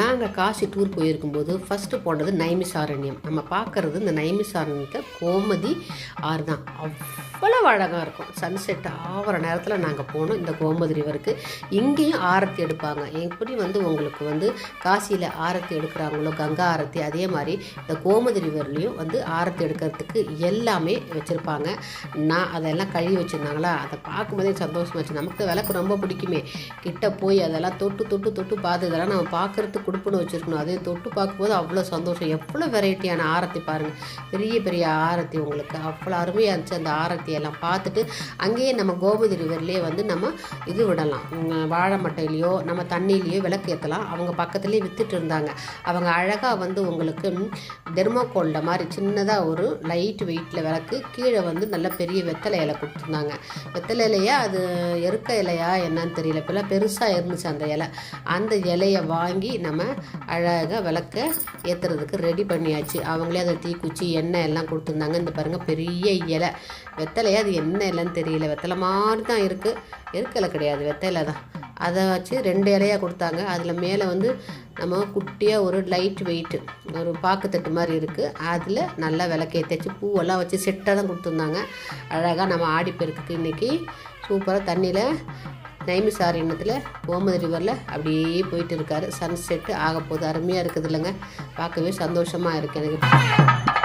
நாங்கள் காசி டூர் போயிருக்கும்போது ஃபஸ்ட்டு போனது நைமிசாரண்யம். நம்ம பார்க்குறது இந்த நைமிசாரண்யத்தில் கோமதி ஆறு தான். அவ்வளோ அழகாக இருக்கும். சன்செட் ஆகிற நேரத்தில் நாங்கள் போனோம் இந்த கோமதி ரிவருக்கு. இங்கேயும் ஆரத்தி எடுப்பாங்க. எப்படி உங்களுக்கு காசியில் ஆரத்தி எடுக்கிறாங்களோ கங்கா ஆரத்தி, அதே மாதிரி இந்த கோமதி ரிவர்லேயும் ஆரத்தி எடுக்கிறதுக்கு எல்லாமே வச்சுருப்பாங்க. நான் அதெல்லாம் கழுவி வச்சுருந்தாங்களா, அதை பார்க்கும்போதே சந்தோஷமாச்சு. நமக்கு விளக்கு ரொம்ப பிடிக்குமே, கிட்ட போய் அதெல்லாம் தொட்டு பார்த்து இதெல்லாம் நம்ம பார்க்குறதுக்கு கொடுப்புன்னு வச்சுருக்கணும். அதே தொட்டு பார்க்கும்போது அவ்வளோ சந்தோஷம். எவ்வளோ வெரைட்டியான ஆரத்தி பாருங்கள், பெரிய பெரிய ஆரத்தி. உங்களுக்கு அவ்வளோ அருமையாக இருந்துச்சு. அந்த ஆரத்தியெல்லாம் பார்த்துட்டு அங்கேயே நம்ம கோமதி ரிவர்லேயே நம்ம இது விடலாம், வாழை மட்டையிலையோ நம்ம தண்ணியிலையோ விளக்கு ஏற்றலாம். அவங்க பக்கத்துலேயே விற்றுட்டு இருந்தாங்க. அவங்க அழகாக உங்களுக்கு தெர்மோகோல்ட மாதிரி சின்னதாக ஒரு லைட் வெயிட்டில் விளக்கு, கீழே நல்ல பெரிய வெத்தலை இலை கொடுத்துருந்தாங்க. வெத்தலை இலையா அது எருக்க இலையா என்னன்னு தெரியல, இப்போல்லாம் பெருசாக இருந்துச்சு அந்த இலை. அந்த இலையை வாங்கி நம்ம அழகாக விளக்க ஏற்றுறதுக்கு ரெடி பண்ணியாச்சு. அவங்களே அதை தீக்குச்சி எண்ணெய் எல்லாம் கொடுத்துருந்தாங்க. இந்த பாருங்கள் பெரிய இலை வெத்தலையா, அது என்ன இல்லைன்னு தெரியல, வெத்தலை மாதிரி தான் இருக்குது, எருக்கலை கிடையாது, வெத்தலை தான். அதை வச்சு 2 இலையாக கொடுத்தாங்க. அதில் மேலே நம்ம குட்டியாக ஒரு லைட் வெயிட்டு ஒரு பாக்குத்தட்டு மாதிரி இருக்குது. அதில் நல்லா விளக்கேற்றி பூவெல்லாம் வச்சு செட்டாக தான் கொடுத்துருந்தாங்க. அழகாக நம்ம ஆடிப்பெருக்குக்கு இன்றைக்கி சூப்பராக தண்ணியில் நைமிசாரண்யத்தில் கோமதி ரிவரில் அப்படியே போயிட்டு இருக்காரு. சன்செட்டு ஆக போது அருமையாக இருக்குது இல்லைங்க, பார்க்கவே சந்தோஷமாக இருக்குது எனக்கு.